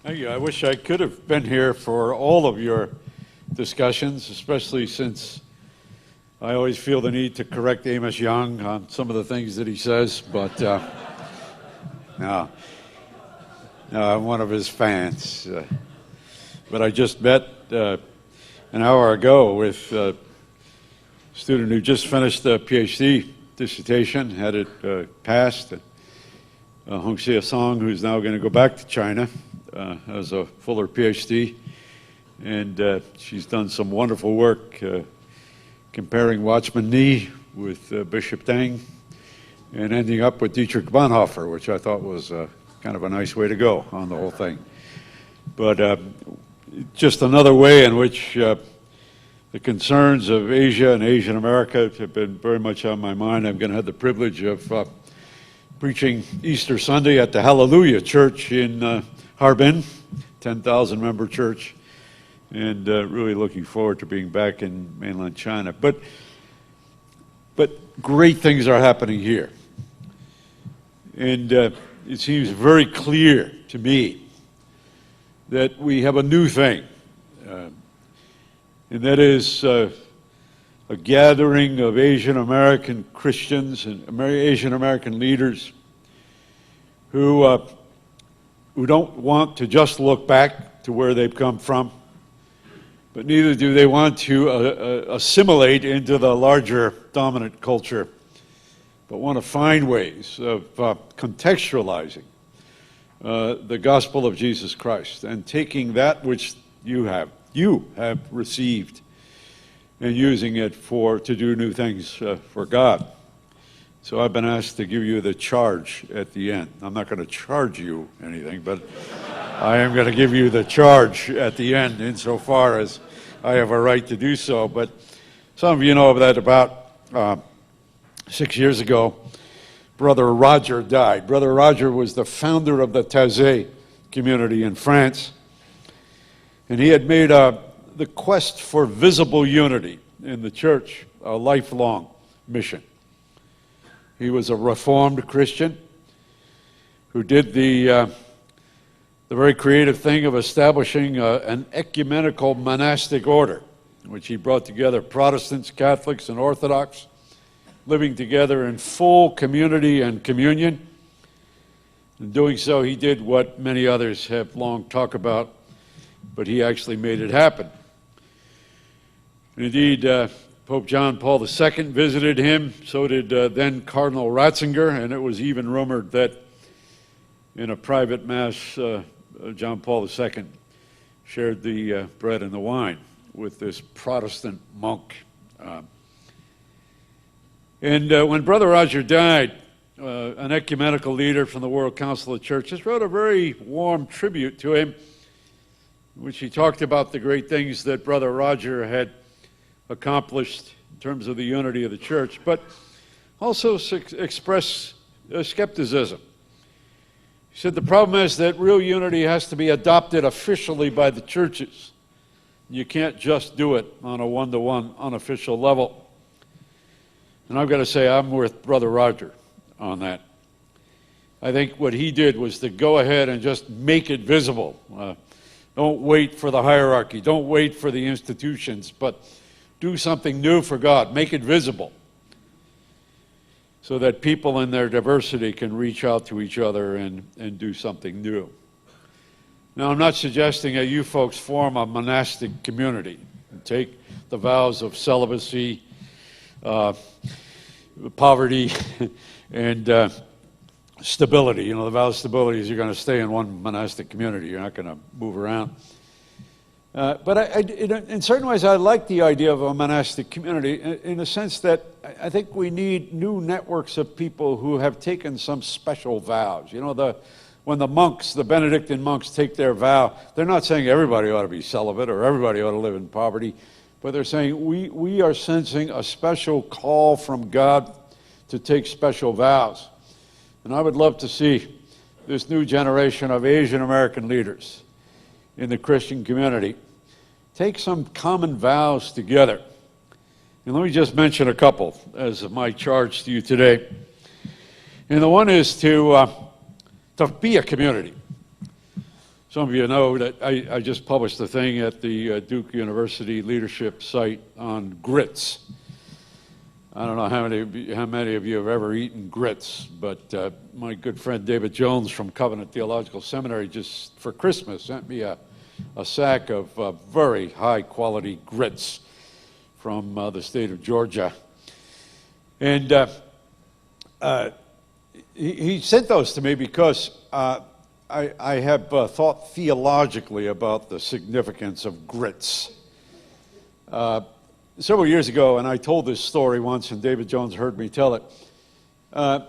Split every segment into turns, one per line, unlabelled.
Thank you. I wish I could have been here for all of your discussions, especially since I always feel the need to correct Amos Young on some of the things that he says, but no, I'm one of his fans. But I just met an hour ago with a student who just finished a PhD dissertation, had it passed. Hong Xia Song, who's now going to go back to China, has a fuller PhD, and she's done some wonderful work comparing Watchman Nee with Bishop Tang, and ending up with Dietrich Bonhoeffer, which I thought was kind of a nice way to go on the whole thing. But just another way in which the concerns of Asia and Asian America have been very much on my mind. I'm going to have the privilege of preaching Easter Sunday at the Hallelujah Church in Harbin, 10,000 member church, and really looking forward to being back in mainland China. But great things are happening here. And it seems very clear to me that we have a new thing, and that is a gathering of Asian American Christians and Asian American leaders who don't want to just look back to where they've come from, but neither do they want to assimilate into the larger dominant culture, but want to find ways of contextualizing the gospel of Jesus Christ and taking that which you have received and using it to do new things for God. So I've been asked to give you the charge at the end. I'm not going to charge you anything, but I am going to give you the charge at the end insofar as I have a right to do so. But some of you know that about 6 years ago, Brother Roger died. Brother Roger was the founder of the Taizé community in France, and he had made the quest for visible unity in the church a lifelong mission. He was a Reformed Christian who did the very creative thing of establishing an ecumenical monastic order, in which he brought together Protestants, Catholics, and Orthodox, living together in full community and communion. In doing so, he did what many others have long talked about, but he actually made it happen. Indeed, Pope John Paul II visited him, so did then Cardinal Ratzinger, and it was even rumored that in a private mass, John Paul II shared the bread and the wine with this Protestant monk. And when Brother Roger died, an ecumenical leader from the World Council of Churches wrote a very warm tribute to him, in which he talked about the great things that Brother Roger had accomplished in terms of the unity of the church, but also expressed skepticism. He said the problem is that real unity has to be adopted officially by the churches. You can't just do it on a one-to-one unofficial level. And I've got to say, I'm with Brother Roger on that. I think what he did was to go ahead and just make it visible. Don't wait for the hierarchy. Don't wait for the institutions, but do something new for God. Make it visible so that people in their diversity can reach out to each other and do something new. Now, I'm not suggesting that you folks form a monastic community and take the vows of celibacy, poverty, and stability. You know, the vow of stability is you're going to stay in one monastic community. You're not going to move around. But in certain ways, I like the idea of a monastic community in the sense that I think we need new networks of people who have taken some special vows. You know, when the monks, the Benedictine monks, take their vow, they're not saying everybody ought to be celibate or everybody ought to live in poverty, but they're saying we are sensing a special call from God to take special vows. And I would love to see this new generation of Asian American leaders in the Christian community take some common vows together. And let me just mention a couple as my charge to you today. And the one is to be a community. Some of you know that I just published a thing at the Duke University leadership site on grits. I don't know how many of you have ever eaten grits, but my good friend David Jones from Covenant Theological Seminary just for Christmas sent me a sack of very high-quality grits from the state of Georgia. And he sent those to me because I have thought theologically about the significance of grits. Several years ago, and I told this story once, and David Jones heard me tell it, a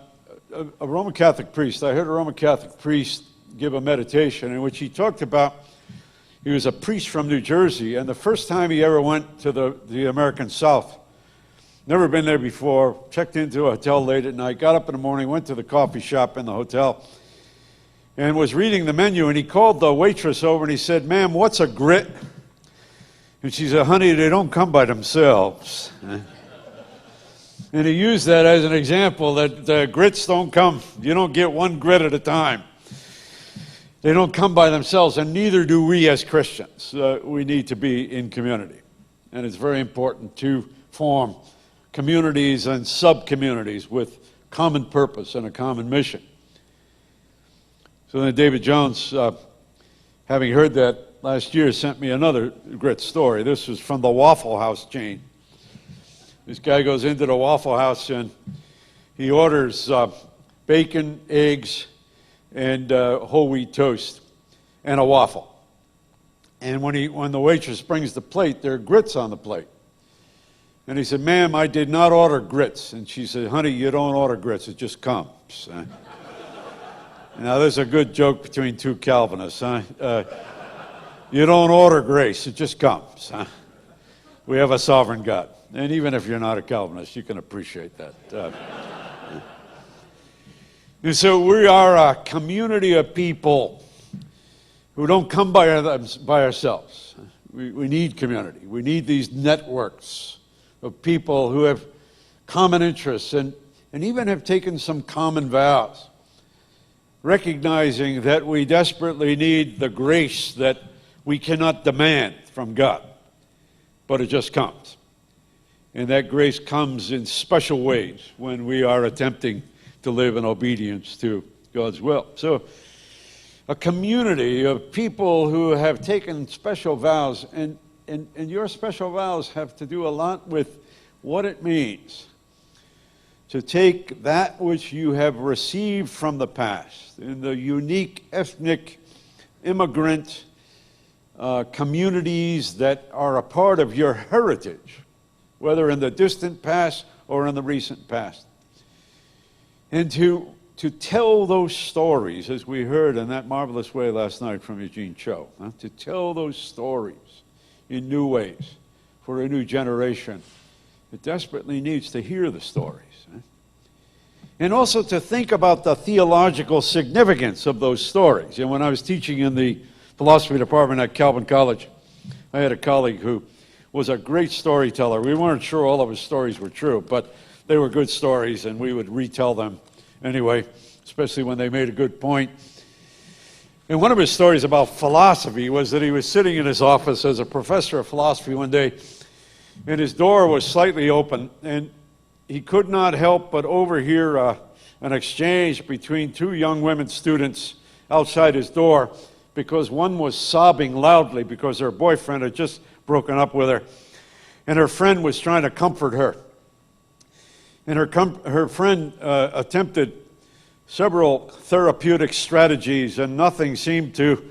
Roman Catholic priest, I heard a Roman Catholic priest give a meditation in which he talked about, he was a priest from New Jersey, and the first time he ever went to the American South, never been there before, checked into a hotel late at night, got up in the morning, went to the coffee shop in the hotel, and was reading the menu, and he called the waitress over and he said, "Ma'am, what's a grit?" And she said, "Honey, they don't come by themselves." And he used that as an example that grits don't come. You don't get one grit at a time. They don't come by themselves, and neither do we as Christians. We need to be in community. And it's very important to form communities and sub-communities with common purpose and a common mission. So then David Jones, having heard that last year, sent me another grit story. This was from the Waffle House chain. This guy goes into the Waffle House and he orders bacon, eggs, and whole wheat toast, and a waffle. And when the waitress brings the plate, there are grits on the plate. And he said, "Ma'am, I did not order grits." And she said, "Honey, you don't order grits, it just comes." Now, there's a good joke between two Calvinists, huh? You don't order grace, it just comes. Huh? We have a sovereign God. And even if you're not a Calvinist, you can appreciate that. And so we are a community of people who don't come by ourselves. We need community. We need these networks of people who have common interests and even have taken some common vows, recognizing that we desperately need the grace that we cannot demand from God, but it just comes. And that grace comes in special ways when we are attempting to live in obedience to God's will. So a community of people who have taken special vows, and your special vows have to do a lot with what it means to take that which you have received from the past in the unique ethnic immigrant communities that are a part of your heritage, whether in the distant past or in the recent past. And to tell those stories, as we heard in that marvelous way last night from Eugene Cho, to tell those stories in new ways for a new generation that desperately needs to hear the stories. And also to think about the theological significance of those stories. And when I was teaching in the philosophy department at Calvin College, I had a colleague who was a great storyteller. We weren't sure all of his stories were true, but they were good stories, and we would retell them anyway, especially when they made a good point. And one of his stories about philosophy was that he was sitting in his office as a professor of philosophy one day, and his door was slightly open, and he could not help but overhear an exchange between two young women students outside his door, because one was sobbing loudly because her boyfriend had just broken up with her, and her friend was trying to comfort her. And her friend attempted several therapeutic strategies, and nothing seemed to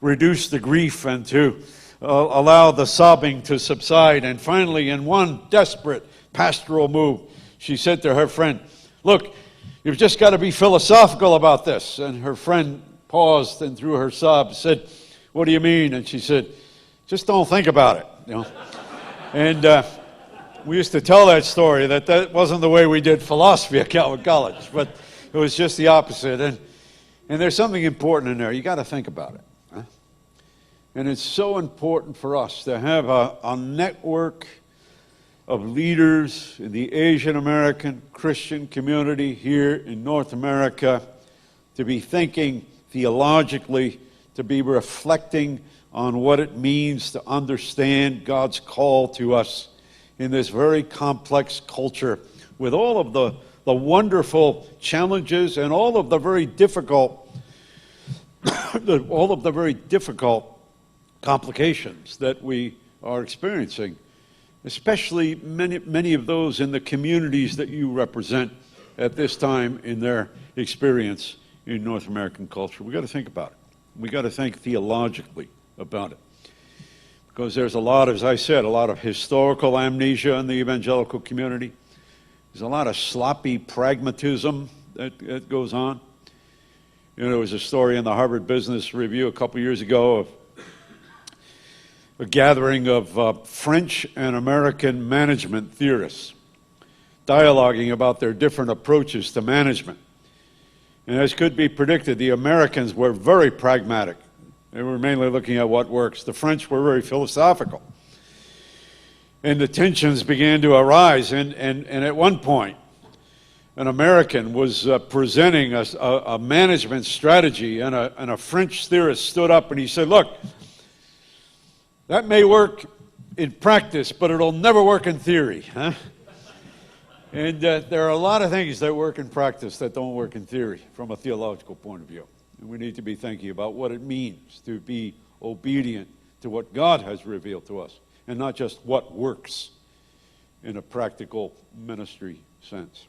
reduce the grief and to allow the sobbing to subside. And finally, in one desperate pastoral move, she said to her friend, "Look, you've just got to be philosophical about this." And her friend paused, and through her sobs said, "What do you mean?" And she said, "Just don't think about it." You know? And we used to tell that story, that wasn't the way we did philosophy at Calvin College, but it was just the opposite. And there's something important in there. You got to think about it. Huh? And it's so important for us to have a network of leaders in the Asian American Christian community here in North America to be thinking theologically, to be reflecting on what it means to understand God's call to us in this very complex culture with all of the wonderful challenges and all of the very difficult complications that we are experiencing, especially many of those in the communities that you represent at this time in their experience in North American culture. We've got to think about it. We've got to think theologically about it. Because there's a lot, as I said, a lot of historical amnesia in the evangelical community. There's a lot of sloppy pragmatism that goes on. You know, there was a story in the Harvard Business Review a couple years ago of a gathering of French and American management theorists dialoguing about their different approaches to management. And as could be predicted, the Americans were very pragmatic. They were mainly looking at what works. The French were very philosophical. And the tensions began to arise. And at one point, an American was presenting a management strategy, and a French theorist stood up and he said, "Look, that may work in practice, but it'll never work in theory." Huh? And there are a lot of things that work in practice that don't work in theory from a theological point of view. And we need to be thinking about what it means to be obedient to what God has revealed to us, and not just what works in a practical ministry sense.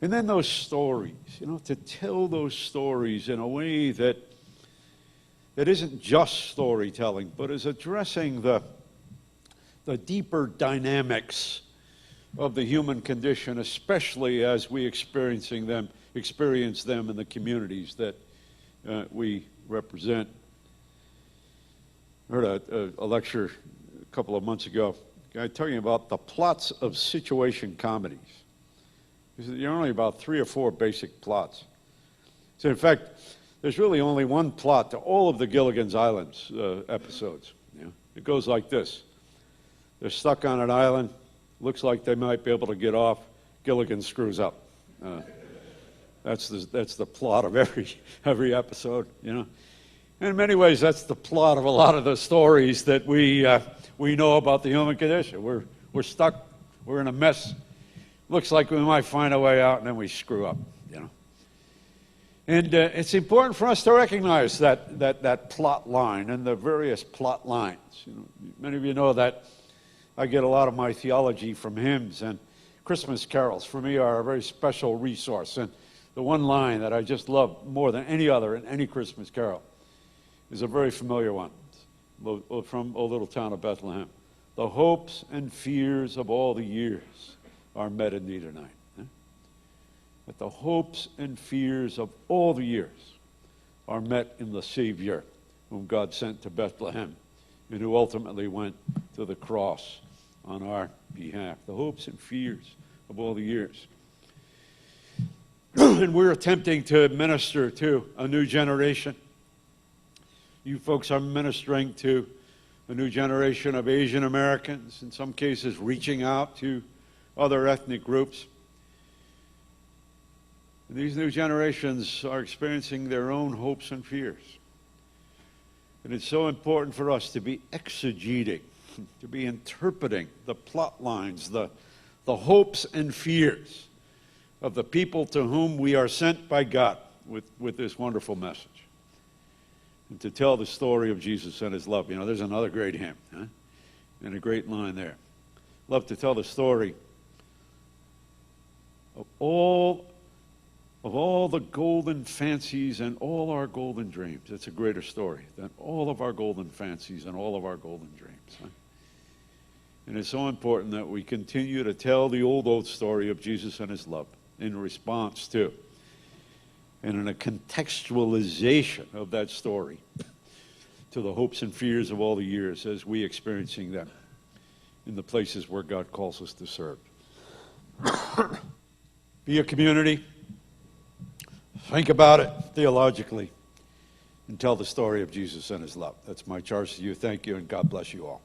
And then those stories, you know, to tell those stories in a way that isn't just storytelling, but is addressing the deeper dynamics of the human condition, especially as we experience them in the communities that we represent. I heard a lecture a couple of months ago, a guy talking about the plots of situation comedies. He said there are only about 3 or 4 basic plots. So in fact, there's really only one plot to all of the Gilligan's Islands episodes. You know? It goes like this. They're stuck on an island. Looks like they might be able to get off. Gilligan screws up. That's the plot of every episode, you know. And in many ways, that's the plot of a lot of the stories that we know about the human condition. We're stuck. We're in a mess. Looks like we might find a way out, and then we screw up, you know. And it's important for us to recognize that plot line and the various plot lines. You know, many of you know that I get a lot of my theology from hymns, and Christmas carols for me are a very special resource. And the one line that I just love more than any other in any Christmas carol is a very familiar one from O Little Town of Bethlehem. The hopes and fears of all the years are met in thee tonight. That the hopes and fears of all the years are met in the Savior whom God sent to Bethlehem and who ultimately went to the cross on our behalf. The hopes and fears of all the years. And we're attempting to minister to a new generation. You folks are ministering to a new generation of Asian Americans, in some cases reaching out to other ethnic groups. And these new generations are experiencing their own hopes and fears. And it's so important for us to be exegeting, to be interpreting the plot lines, the hopes and fears of the people to whom we are sent by God with this wonderful message. And to tell the story of Jesus and his love. You know, there's another great hymn, huh? And a great line there. Love to tell the story of all the golden fancies and all our golden dreams. It's a greater story than all of our golden fancies and all of our golden dreams. Huh? And it's so important that we continue to tell the old story of Jesus and his love in response to and in a contextualization of that story to the hopes and fears of all the years as we experiencing them in the places where God calls us to serve. Be a community. Think about it theologically and tell the story of Jesus and his love. That's my charge to you. Thank you, and God bless you all.